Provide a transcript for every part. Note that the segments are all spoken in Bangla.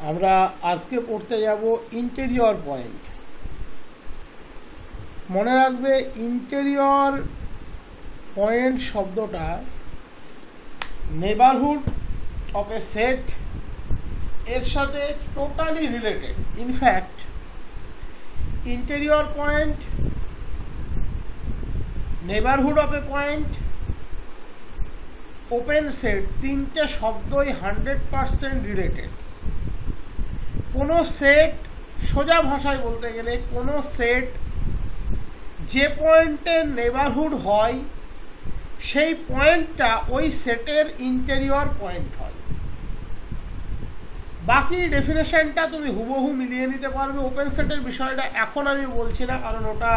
আমরা আজকে পড়তে যাব ইন্টেরিয়র পয়েন্ট। মনে রাখবে ইন্টেরিয়র পয়েন্ট শব্দটা নেবারহুড অফ এ সেট এর সাথে totally related. In fact interior point, neighbourhood of A point, open set, তিনটে শব্দই 100% রিলেটেড। কোনো সেট, সোজা ভাষায় বলতে গেলে কোনো সেট যে পয়েন্টের নেবারহুড হয় সেই পয়েন্টটা ওই সেটের ইন্টেরিয়র পয়েন্ট হয়। বাকি ডেফিনেশনটা তুমি হুবহু মিলিয়ে নিতে পারবে। ওপেন সেটের বিষয়টা এখন আমি বলছি না, কারণ ওটা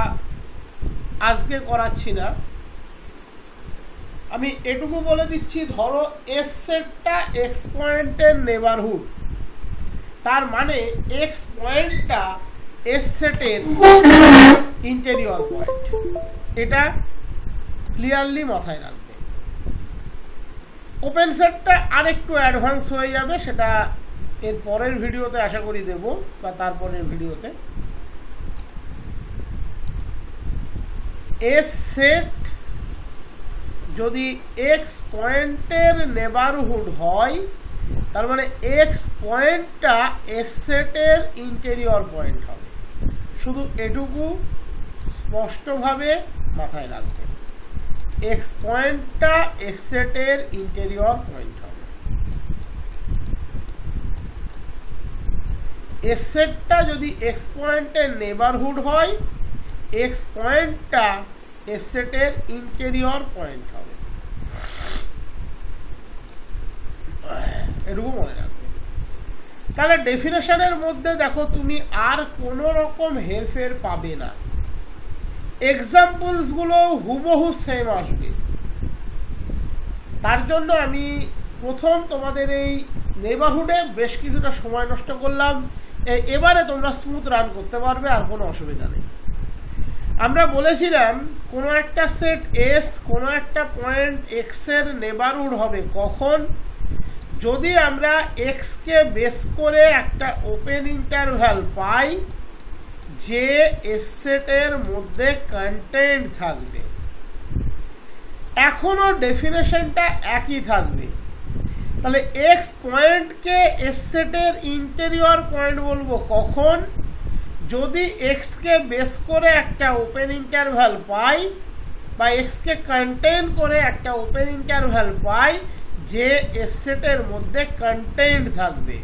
আজকে করাচ্ছি না। আমি এটুকু বলে দিচ্ছি, ধরো এস সেটটা এক্স পয়েন্টের নেবারহুড, তার মানে এক্স পয়েন্টটা এস সেটের ইন্টেরিয়র পয়েন্ট। এটা ক্লিয়ারলি মাথায় রাখবে। ওপেন সেটটা আরেকটু অ্যাডভান্স হয়ে যাবে, সেটা এর পরের ভিডিওতে আশা করি দেব, বা তারপরের ভিডিওতে। এস সেট যদি এক্স পয়েন্টের নেবারহুড হয়, তার মানে এক্স পয়েন্টটা এস সেটের ইন্টেরিয়র পয়েন্ট হবে। শুধু এটুকু স্পষ্টভাবে মাথায় রাখবে, এক্স পয়েন্টটা এস সেটের ইন্টেরিয়র পয়েন্ট হবে। এস সেটটা যদি এক্স পয়েন্টের নেবারহুড হয়, এক্স পয়েন্টটা এস সেটের ইন্টেরিয়র পয়েন্ট হবে। এটুকু মনে রাখবে। তাহলে ডেফিনেশনের মধ্যে দেখো তুমি আর কোনো রকম হেরফের পাবে না। এক্সাম্পলস গুলো হুবহু সেম আসবে। তার জন্য আমি প্রথম তোমাদের এই নেবারহুডে বেশ কিছুটা সময় নষ্ট করলাম। এবারে তোমরা স্মুথ রান করতে পারবে, আর কোনো অসুবিধা নেই। আমরা বলেছিলাম কোনো একটা সেট এস কোনো একটা পয়েন্ট এক্স এর নেবারহুড হবে কখন? যদি আমরা এক্স কে বেস করে একটা ওপেন ইন্টারভ্যাল পাই যে এস সেটের মধ্যে কন্টেন্ট থাকবে। এখনো ডেফিনেশনটা একই থাকবে। তাহলে এক্স পয়েন্টকে এস সেটের ইন্টেরিয়র পয়েন্ট বলবো কখন? যদি এক্স কে বেস করে একটা ওপেন ইন্টারভ্যাল পাই, বা এক্স কে কন্টেইন করে একটা ওপেন ইন্টারভ্যাল পাই যে এস সেটের মধ্যে কন্টেন্ট থাকবে।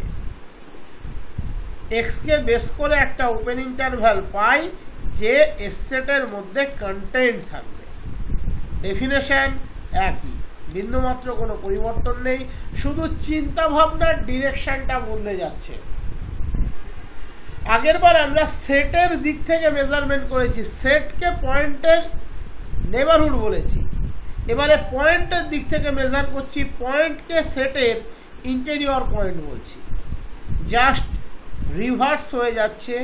এক্স কে বেস করে একটা ওপেন ইন্টারভ্যাল পাই যে এস সেটের মধ্যে কন্টেন্ট থাকবে। ডেফিনেশন একই, বিন্দুমাত্র কোনো পরিবর্তন নেই, শুধু চিন্তা ভাবনার ডিরেকশনটা বদলে যাচ্ছে। আগেরবার আমরা সেটের দিক থেকে মেজারমেন্ট করেছি, সেটকে পয়েন্টের নেবারহুড বলেছি। এবারে পয়েন্টের দিক থেকে মেজার করছি, পয়েন্টকে সেটের ইন্টেরিয়র পয়েন্ট বলছি। জাস্ট রিভার্স হয়ে যাচ্ছে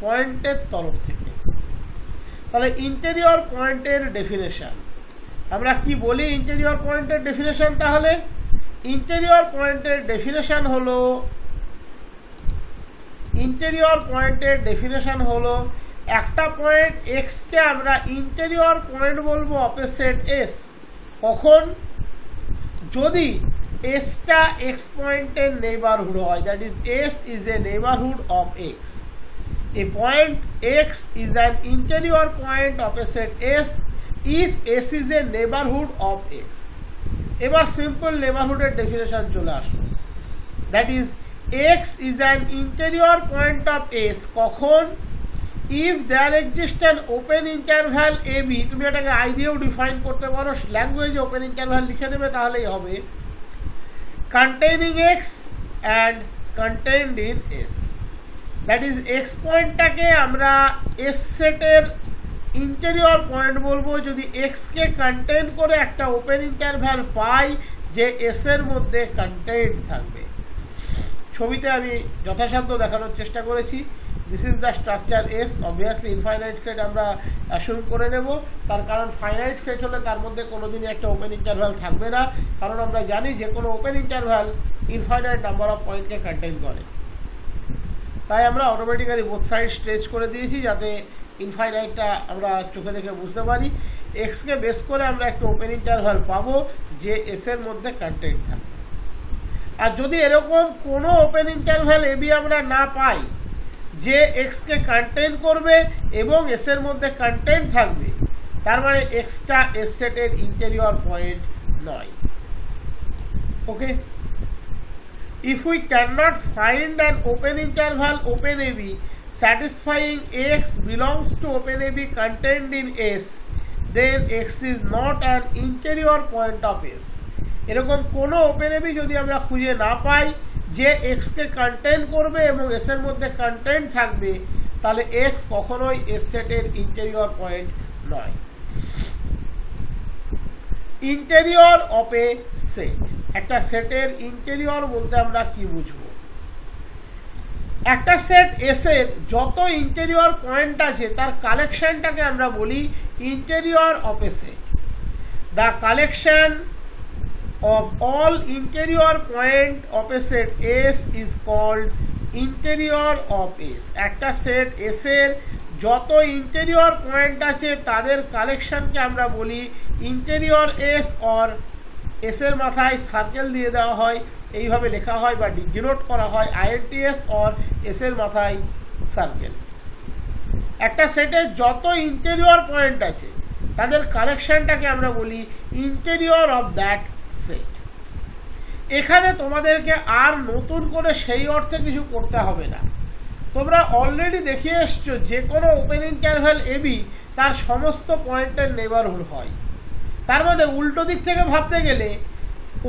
পয়েন্টের তরফ থেকে। তাহলে ইন্টেরিয়র পয়েন্টের ডেফিনেশন আমরা কি বলি? ইন্টেরিয়র পয়েন্টের ডেফিনেশন, তাহলে ইন্টেরিয়র পয়েন্টের ডেফিনেশন হলো, ইন্টেরিয়র পয়েন্টের ডেফিনেশন হলো একটা পয়েন্ট এক্স কে আমরা ইন্টেরিয়র পয়েন্ট বলবো অফ এ সেট এস কখন? যদি এসটা এক্স পয়েন্টের নেবারহুড হয়, that is S is a neighbourhood of x. A point x is an interior point of A set S if S is a neighbourhood of x. এবার সিম্পল নেবারহুডের ডেফিনেশন চলে আসলো, that is x is an interior point of S কখন? if there exists an open interval AB, তুমি এটাকে I দিয়েও ডিফাইন করতে পারো, ল্যাঙ্গুয়েজে ওপেন ইন্টারভ্যাল লিখে দেবে তাহলেই হবে, containing X and contained in S, that is X পয়েন্টটাকে আমরা S সেটের ইন্টেরিয়র পয়েন্ট বলবো যদি X কে কন্টেইন করে একটা ওপেন ইন্টারভ্যাল পাই যে S এর মধ্যে কন্টেন্ট থাকবে। ছবিতে আমি যথাসাধ্য দেখানোর চেষ্টা করেছি। This is the structure S. Obviously infinite set আমরা অ্যাসিউম করে নেব, তার কারণ ফাইনাইট সেট হলে তার মধ্যে কোনোদিনই একটা ওপেন ইন্টারভ্যাল থাকবে না, কারণ আমরা জানি যে কোনো open interval infinite number of পয়েন্টকে কন্টেইন করে। তাই আমরা অটোমেটিক্যালি বোথ সাইড স্ট্রেচ করে দিয়েছি যাতে ইনফাইনাইটটা আমরা চোখে দেখে বুঝতে পারি। এক্সকে বেস করে আমরা একটা ওপেন ইন্টারভ্যাল পাবো যে এস এর মধ্যে কন্টেন্ট থাকবে। আর যদি এরকম কোনো ওপেন ইন্টারভ্যাল এবি আমরা না পাই যে এক্সকে কন্টেইন করবে এবং এস এর মধ্যে কন্টেন্ট থাকবে, তার মানে এক্সটা এস সেটের ইন্টেরিয়র পয়েন্ট নয়। ওকে, if we cannot find an open interval open AB satisfying x belongs to open AB contained in S, then x is not an interior point of S. এরকম কোনো ওপেন এবি যদি আমরা খুঁজে না পাই যে এক্স কে কন্টেইন করবে এবং এস এর মধ্যে কন্টেন্ট থাকবে, তাহলে এক্স কখনোই এস সেটের ইন্টেরিয়র পয়েন্ট নয়। ইন্টেরিয়র অফ এ সেট, একটা সেটের ইন্টেরিয়র বলতে আমরা কি বুঝবো? একটা সেট এস এর যত ইন্টেরিয়র পয়েন্ট আছে তার কালেকশনটাকে আমরা বলি interior of A set. The collection of all interior point of a set S is called interior of S. একটা সেট S এর যত ইন্টেরিয়র পয়েন্ট আছে তাদের কালেকশনকে আমরা বলি ইন্টেরিয়র S, অর S এর মাথায় সার্কেল দিয়ে দেওয়া হয়, এইভাবে লেখা হয় বা ডিনোট করা হয় INTS, অর S এর মাথায় সার্কেল। একটা সেটের যত ইন্টেরিয়র পয়েন্ট আছে তাদের কালেকশনটাকে আমরা বলি ইন্টেরিয়র অফ দ্যাট সেট। এখানে তোমাদেরকে আর নতুন করে সেই অর্থে কিছু করতে হবে না, তোমরা অলরেডি দেখিয়ে এসছো যে কোনো ওপেন ইন্টারভ্যাল এবি তার সমস্ত পয়েন্টের নেইবারহুড হয়। তার মানে উল্টো দিক থেকে ভাবতে গেলে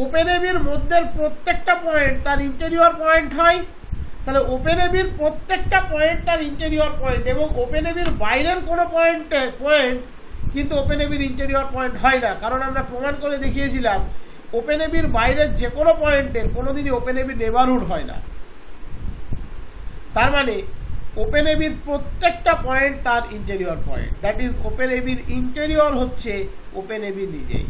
ওপেন এবির মধ্যে প্রত্যেকটা পয়েন্ট তার ইন্টেরিয়র পয়েন্ট হয়, তাহলে ওপেন এবির প্রত্যেকটা পয়েন্ট তার ইন্টেরিয়র পয়েন্ট, এবং ওপেন এবির বাইরের কোনো পয়েন্ট কিন্তু ওপেন এবির ইন্টেরিয়র পয়েন্ট হয় না, কারণ আমরা প্রমাণ করে দেখিয়েছিলাম ওপেন এবির বাইরের যে কোনো পয়েন্টের কোনোদিনই ওপেন এবির নেইবারহুড হয় না। তার মানে ওপেন এবির প্রত্যেকটা পয়েন্ট তার interior point, that is open এবির ইন্টেরিয়র হচ্ছে ওপেন এবি নিজেই।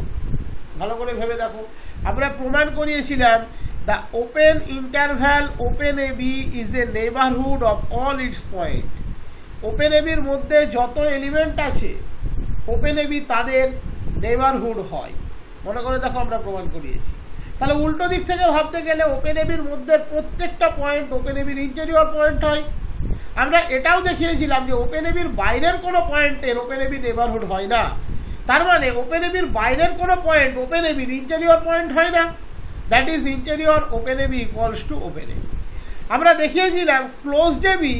ভালো করে ভেবে দেখো, আমরা প্রমাণ করিয়েছিলাম the open interval open AB is a neighbourhood of all its point. Open এবির মধ্যে যত এলিমেন্ট আছে ওপেন এবি তাদের নেইবারহুড হয়। মনে করে দেখো, আমরা প্রমাণ করিয়েছি। তাহলে উল্টো দিক থেকে ভাবতে গেলে ওপেন এবির মধ্যে প্রত্যেকটা পয়েন্ট ওপেন এবির ইন্টেরিয়র পয়েন্ট হয়। আমরা এটাও দেখিয়েছিলাম যে ওপেন এবির বাইরের কোনো পয়েন্টের ওপেন এবির নেইবারহুড হয় না, তার মানে ওপেন এবির বাইরের কোনো পয়েন্ট ওপেন এবির ইন্টেরিয়র পয়েন্ট হয় না, that is interior open AB equals to open AB. আমরা দেখিয়েছিলাম ক্লোজড এবি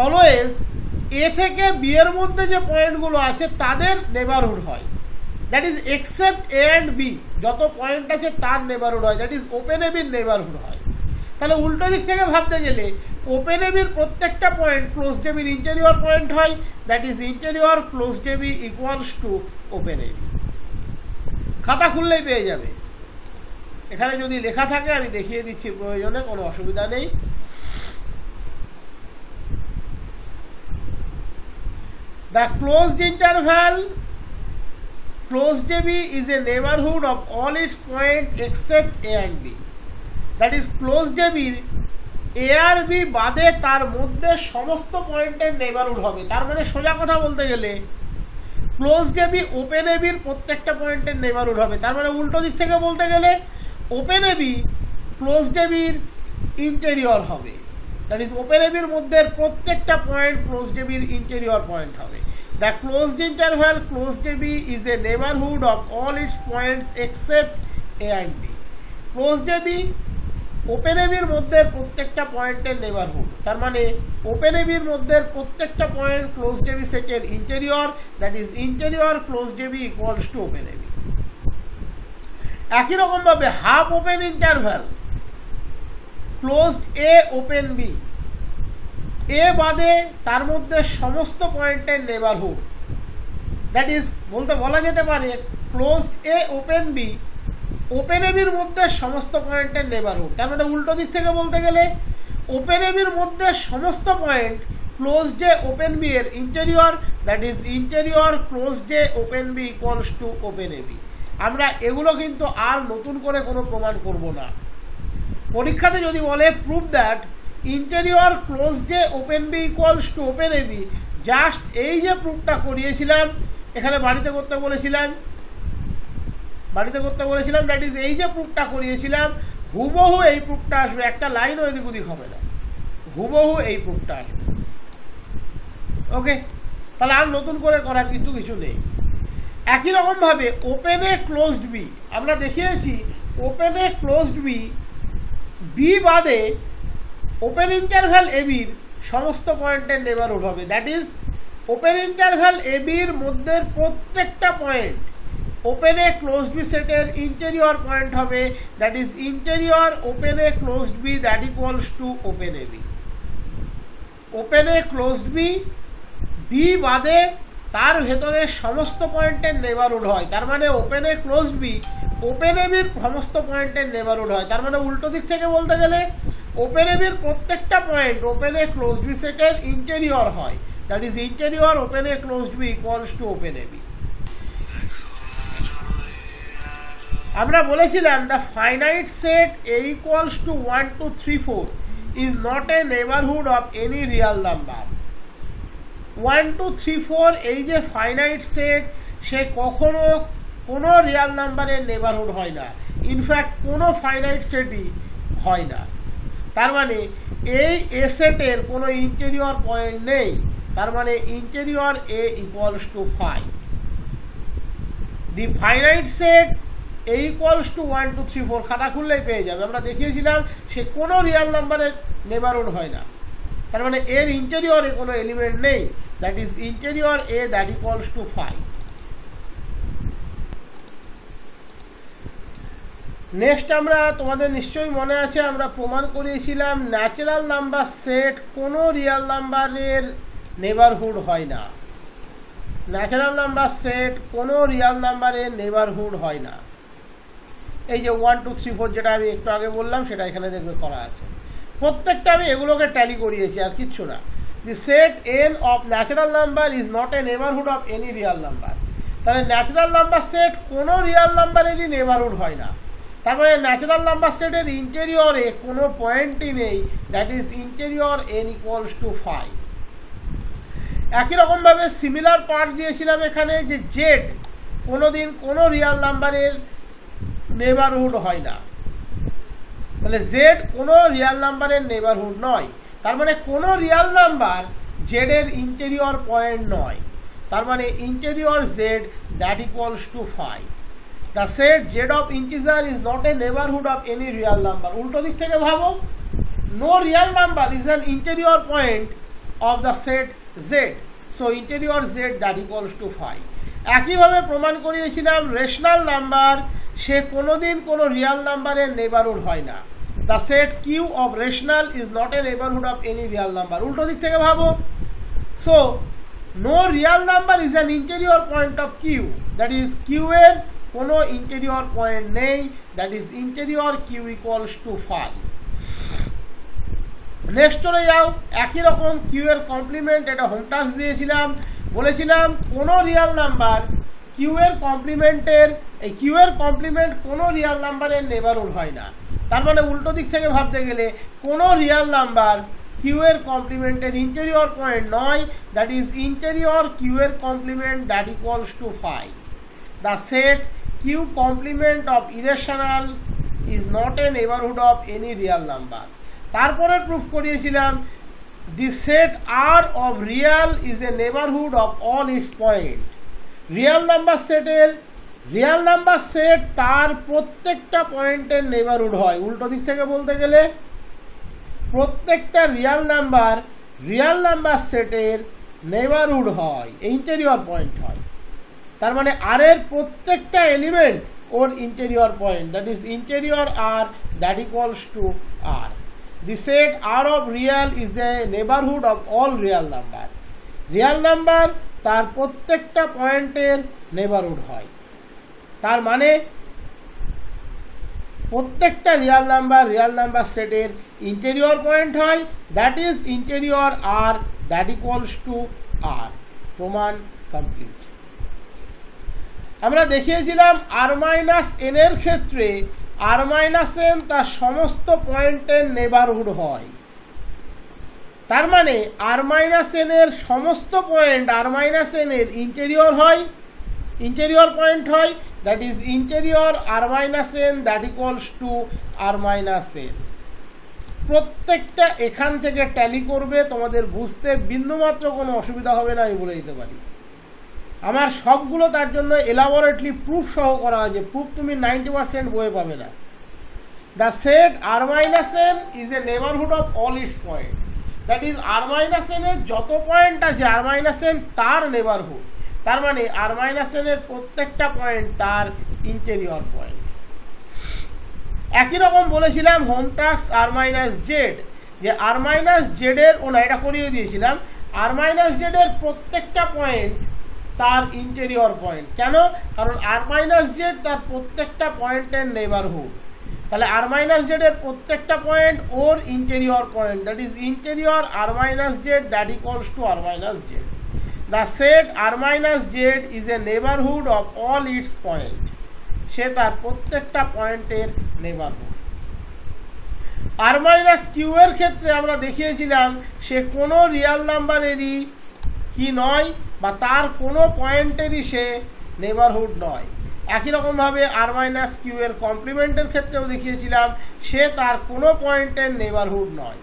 অলওয়েজ এ থেকে বি এর মধ্যে যে পয়েন্টগুলো আছে তাদের নেইবারহুড হয়, that is except A and B, যত পয়েন্ট আছে তার নেইবারহুড হয়, দ্যাট ইজ ওপেন এবির নেইবারহুড হয়। তাহলে উল্টো দিক থেকে ভাবতে গেলে ওপেন এবির প্রত্যেকটা পয়েন্ট ক্লোজড এবির ইন্টেরিয়র পয়েন্ট হয়, that is interior closed AB equals to open AB. খাতা খুললেই পেয়ে যাবে, এখানে যদি লেখা থাকে আমি দেখিয়ে দিচ্ছি, প্রয়োজনে কোনো অসুবিধা নেই। The closed interval closed AB is a neighborhood of all its points except A and B. That is closed AB A R B বাদে তার মধ্যে সমস্ত পয়েন্টের নেইবারহুড হবে। তার মানে সোজা কথা বলতে গেলে ক্লোজড AB ওপেন এবির প্রত্যেকটা পয়েন্টের নেইবারহুড হবে। তার মানে উল্টো দিক থেকে বলতে গেলে ওপেন এবি ক্লোজড এবির ইন্টেরিয়র হবে, দ্যাট ইজ ওপেন এবির মধ্যে প্রত্যেকটা পয়েন্ট ক্লোজড এবির ইন্টেরিয়র পয়েন্ট হবে। The closed interval closed AB is a neighbourhood of all its points except A and B. Closed AB open এবির মধ্যে প্রত্যেকটা পয়েন্টের নেইবারহুড, তার মানে ওপেন এবির মধ্যে প্রত্যেকটা পয়েন্ট ক্লোজড এবি সেটের interior, that is interior closed AB equals to open AB. একই রকম ভাবে half open interval closed A open B, A বাদে তার মধ্যে সমস্ত পয়েন্টের নেইবারহুড, দ্যাট ইজ বলা যেতে পারে closed A open be open এবির মধ্যে সমস্ত পয়েন্টের নেইবারহুড। তার মানে উল্টো দিক থেকে বলতে গেলে ওপেন এবির মধ্যে সমস্ত point closed A open B এর interior, that is interior closed A open B equals to open AB. আমরা এগুলো কিন্তু আর নতুন করে কোনো প্রমাণ করব না। পরীক্ষাতে যদি বলে prove that interior closed open B equals to open A B, just এই যে প্রুফটা করিয়েছিলাম এখানে বাড়িতে করতে বলেছিলাম, দ্যাট ইজ এই যে প্রুফটা করিয়েছিলাম হুবহু এই প্রুফটা আসবে, একটা লাইনও এদিক ওদিক হবে না, হুবহু এই প্রুফটা আসবে। ওকে, তাহলে আর নতুন করে করার কিন্তু কিছু নেই। একই রকম ভাবে ওপেন এ ক্লোজড বি আমরা দেখিয়েছি, open A closed B, B বাদে ওপেন ইন্টারভ্যাল এ বির সমস্ত পয়েন্টের নেবারহুড হবে, that is open interval A বির মধ্যে প্রত্যেকটা point open A closed B সেটের ইন্টেরিয়র পয়েন্ট হবে, that is interior open A closed B that equals to open A B. Open A closed B, B বাদে তার ভেতরে সমস্ত পয়েন্টের নেবারহুড হয়, তার মানে open A closed B open A বির সমস্ত পয়েন্টের নেবারহুড হয়। তার মানে উল্টো দিক থেকে বলতে গেলে ওপেন এ বির প্রত্যেকটা point open A closed B সেটের ইন্টেরিয়র হয়, that is interior open A closed B equals to open A B. আমরা বলেছিলাম the finite set A equals to 1 2 3 4 is not a neighbourhood of any real number. 1 2 3 4 এই যে ফাইনাইট সেট, সে কখনো কোনো রিয়াল নাম্বারের নেবারহুড হয় না, ইনফ্যাক্ট কোনো ফাইনাইট সেটই হয় না। তার মানে এই এ সেটের কোনো ইন্টেরিয়র পয়েন্ট নেই, তার মানে interior A equals to 5। The finite set A equals to 1 2 3 4 খাতা খুললেই পেয়ে যাবে, আমরা দেখিয়েছিলাম সে কোনো রিয়াল নাম্বারের নেবারহুড হয় না, তার মানে এর ইন্টেরিয়রে কোনো এলিমেন্ট নেই, that is interior A that equals to 5। Next আমরা, তোমাদের নিশ্চয়ই মনে আছে, আমরা প্রমাণ করিয়েছিলাম ন্যাচারাল নাম্বার সেট কোনো রিয়াল নাম্বারের নেবারহুড হয় না। ন্যাচারাল নাম্বার সেট কোনো রিয়াল নাম্বারের নেবারহুড হয় না। এই যে 1 2 3 4 যেটা আমি একটু আগে বললাম সেটা এখানে দেখবে করা আছে, প্রত্যেকটা আমি এগুলোকে ট্যালি করিয়েছি আর কিচ্ছু না। The set N of natural number is not a neighbourhood of any real number, তাহলে ন্যাচারাল নাম্বার সেট কোনো রিয়াল নাম্বারেরই নেবারহুড হয় না, তার মানে ন্যাচারাল নাম্বার সেটের ইন্টেরিয়রে কোনো পয়েন্টই নেই, that is interior N equals to 5। একই রকমভাবে সিমিলার পার্ট দিয়েছিলাম এখানে যে জেড কোনোদিন কোনো রিয়াল নাম্বারের নেবারহুড হয় না, তাহলে জেড কোনো রিয়াল নাম্বারের নেবারহুড নয়, তার মানে কোনো রিয়াল নাম্বার জেড এর ইন্টেরিয়র পয়েন্ট নয়, তার মানে interior Z that equals to 5। The set z of integer is not a neighborhood of any real number. উল্টো দিক থেকে ভাবো, no real number is an interior point of the set z, so interior z that equals to 5. একইভাবে প্রমাণ করিয়েছিলাম রেশনাল নাম্বার সে কোনোদিন কোনো রিয়াল নাম্বারের নেবারহুড হয় না, the set q of rational is not a neighborhood of any real number. উল্টো দিক থেকে ভাবো, so no real number is an interior point of q, that is q এর কোনো ইন্টেরিয়র পয়েন্ট নেই, that is interior Q equals to 5। Next চলে যাও, একই রকম কিউ এর কমপ্লিমেন্ট, এটা হোম টাস্ক দিয়েছিলাম, বলেছিলাম কোনো রিয়াল নাম্বার কিউ এর কমপ্লিমেন্টের, এই কিউ এর কমপ্লিমেন্ট কোনো রিয়াল নাম্বারের নেবারহুড হয় না, তার মানে উল্টো দিক থেকে ভাবতে গেলে কোনো রিয়াল নাম্বার কিউ এর কমপ্লিমেন্টের ইন্টেরিয়র পয়েন্ট নয়, দ্যাট ইজ ইন্টেরিয়র কিউ এর complement that equals to 5। The set q complement of irrational is not a neighborhood of any real number. তারপরে প্রুফ করিয়েছিলাম the set R of real is a neighborhood of all its point. Real number সেটের রিয়াল নাম্বার সেট তার প্রত্যেকটা পয়েন্টের নেবারহুড হয়, উল্টো দিক থেকে বলতে গেলে প্রত্যেকটা রিয়াল নাম্বার সেটের নেবারহুড হয়, ইন্টেরিয়র পয়েন্ট হয়, তার মানে আর এর প্রত্যেকটা এলিমেন্ট ওর interior point, that is interior R that equals to R. The set R of real is the neighbourhood of all real number. Real number তার প্রত্যেকটা পয়েন্টের নেবারহুড হয়, তার মানে প্রত্যেকটা রিয়াল নাম্বার সেটের ইন্টেরিয়র পয়েন্ট হয়, that is interior R that equals to R. প্রমাণ কমপ্লিট। আমরা দেখিয়েছিলাম আর মাইনাস এন এর ক্ষেত্রে আর মাইনাস এন তার সমস্ত পয়েন্টের নেবারহুড হয়, তার মানে আর মাইনাস এন এর সমস্ত পয়েন্ট আর মাইনাস এন এর ইন্টেরিয়র হয়, ইন্টেরিয়র পয়েন্ট হয়, that is interior R minus N that equals to R minus N. প্রত্যেকটা এখান থেকে ট্যালি করবে, তোমাদের বুঝতে বিন্দুমাত্র কোনো অসুবিধা হবে না, আমি বলে দিতে পারি। আমার সবগুলো তার জন্য এলাবোরেটলি প্রুফ সহ করা হয়েছে, প্রুফ তুমি 90% বইয়ে পাবে না। The set R minus N is a neighbourhood of all its point, that is R minus N এর যত পয়েন্ট আছে আর মাইনাস এন তার নেবারহুড, তার মানে আর মাইনাস এন এর প্রত্যেকটা পয়েন্ট তার ইন্টেরিয়র পয়েন্ট। একই রকম বলেছিলাম হোম ট্রাক্স আর মাইনাস জেড, যে আর মাইনাস জেড এর এটা করিয়ে দিয়েছিলাম, আর মাইনাস জেড এর প্রত্যেকটা পয়েন্ট তার ইন্টেরিয়র পয়েন্ট। কেন? কারণ আর মাইনাস জেড তার প্রত্যেকটা পয়েন্টের নেবারহুড, তাহলে আর মাইনাস জেড এর প্রত্যেকটা পয়েন্ট ওর interior point, that is interior R minus Z that equals to R minus Z. The set R minus Z is a neighbourhood of all its point, সে তার প্রত্যেকটা পয়েন্টের নেবারহুড। আর মাইনাস কিউ এর ক্ষেত্রে আমরা দেখিয়েছিলাম সে কোনো রিয়াল নাম্বারেরই কি নয়, বা তার কোনো পয়েন্টেরই সে নেবারহুড নয়। একই রকমভাবে আর মাইনাস কিউ এর কমপ্লিমেন্টের ক্ষেত্রেও দেখিয়েছিলাম সে তার কোনো পয়েন্টের নেবারহুড নয়।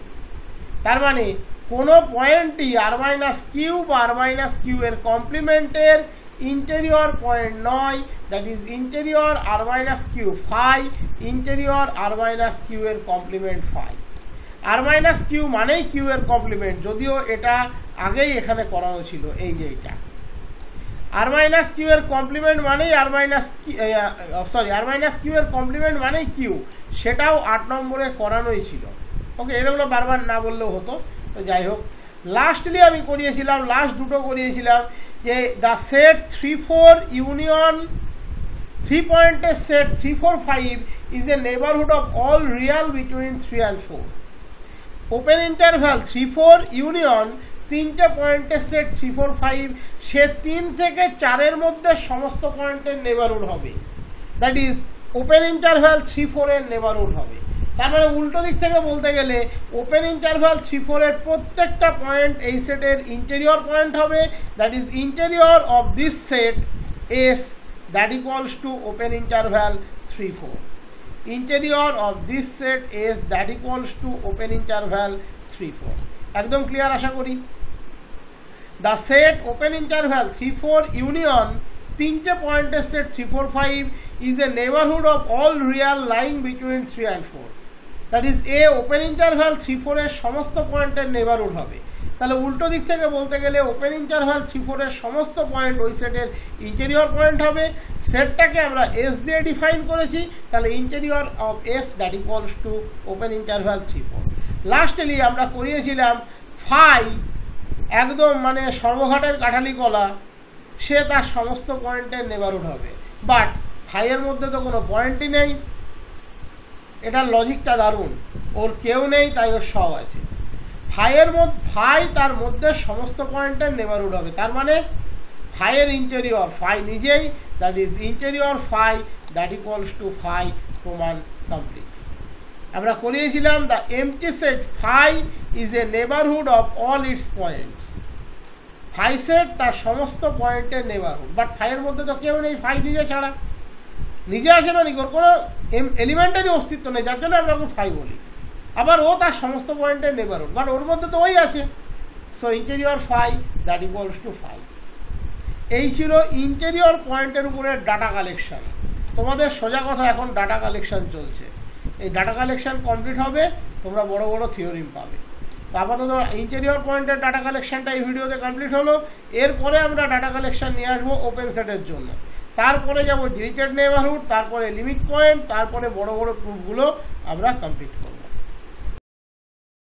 তার মানে কোনো পয়েন্টই আর মাইনাস কিউ বা আর মাইনাস কিউ এর কমপ্লিমেন্টের ইন্টেরিয়র পয়েন্ট নয়, that is interior R minus Q phi, interior R minus Q এর complement phi. R minus Q মানেই কিউ এর কমপ্লিমেন্ট, যদিও এটা আগেই এখানে করানো ছিল, এই যে এটা আর মাইনাস কিউ এর কমপ্লিমেন্ট মানেই R minus R minus Q এর কমপ্লিমেন্ট মানেই কিউ, সেটাও 8 নম্বরে করানোই ছিল। ওকে, এগুলো বারবার না বললেও হতো, তো যাই হোক। লাস্টলি আমি করিয়েছিলাম, লাস্ট দুটো করিয়েছিলাম যে দ্য সেট 3-4 ইউনিয়ন 3 পয়েন্টের set 3-4-5 is a neighbourhood of all Real between 3 and 4। Open interval 3-4 union 3টে পয়েন্টের সেট 3-4-5, সে 3 থেকে 4 মধ্যে সমস্ত পয়েন্টের নেবারহুড হবে, দ্যাট ইজ ওপেন ইন্টারভ্যাল 3-4 এর নেবারহুড হবে। তার মানে উল্টো দিক থেকে বলতে গেলে ওপেন ইন্টারভ্যাল 3-4 এর প্রত্যেকটা পয়েন্ট এই সেটের ইন্টেরিয়র পয়েন্ট হবে, that is interior of this set S that equals to open interval 3-4। Interior of this set S that equals to open interval 3-4। একদম ক্লিয়ার আশা করি। The set open interval 3-4 union 3টে পয়েন্টের set 3-4-5 is a neighbourhood of all Real lying between 3 and 4, that is a open interval 3-4 এর সমস্ত পয়েন্টের নেবারহুড হবে। তাহলে উল্টো দিক থেকে বলতে গেলে ওপেন ইন্টারভ্যাল 3-4 এর সমস্ত পয়েন্ট ওই সেটের ইন্টেরিয়র পয়েন্ট হবে। সেটটাকে আমরা এস দিয়ে ডিফাইন করেছি, তাহলে interior of S that equals to open interval 3-4। Lastly আমরা করিয়েছিলাম ফাই একদম মানে সর্বঘাটের কাঠালি কলা, সে তার সমস্ত পয়েন্টের নেবারহুড হবে, বাট ফাইয়ের মধ্যে তো কোনো পয়েন্টই নেই। এটার লজিকটা দারুণ, ওর কেউ নেই তাই ওর সব আছে। ফাই তার মধ্যে সমস্ত পয়েন্টের নেবারহুড হবে, তার মানে ফাইয়ের ইন্টেরিয়র ফাই নিজেই, that is interior phi that equals to phi, প্রমাণ কমপ্লিট। আমরা করিয়েছিলাম the empty set phi is a neighbourhood of all its points. Phi set তার সমস্ত পয়েন্টের নেবারহুড, বাট ফাইয়ের মধ্যে তো কেউ নেই, ফাই নিজে ছাড়া। নিজে আছে মানে ওর কোনো এলিমেন্টারি অস্তিত্ব নেই, যার জন্য আমরা ওকে ফাই বলি। আবার ও তার সমস্ত পয়েন্টের নেবারহুড, বাট ওর মধ্যে তো ওই আছে, so interior phi that equals to phi. এই ছিল ইন্টেরিয়র পয়েন্টের উপরে ডাটা কালেকশন। তোমাদের সোজা কথা এখন ডাটা কালেকশন চলছে, এই ডাটা কালেকশন কমপ্লিট হবে, তোমরা বড় বড় থিওরিম পাবে। তো আপাতত ইন্টেরিয়র পয়েন্টের ডাটা কালেকশনটা এই ভিডিওতে কমপ্লিট হলো। এরপরে আমরা ডাটা কালেকশন নিয়ে আসবো ওপেন সেটের জন্য, তারপরে যাব ডিলিটেড নেবারহুড, তারপরে লিমিট পয়েন্ট, তারপরে বড় বড় প্রুফগুলো আমরা কমপ্লিট করবো।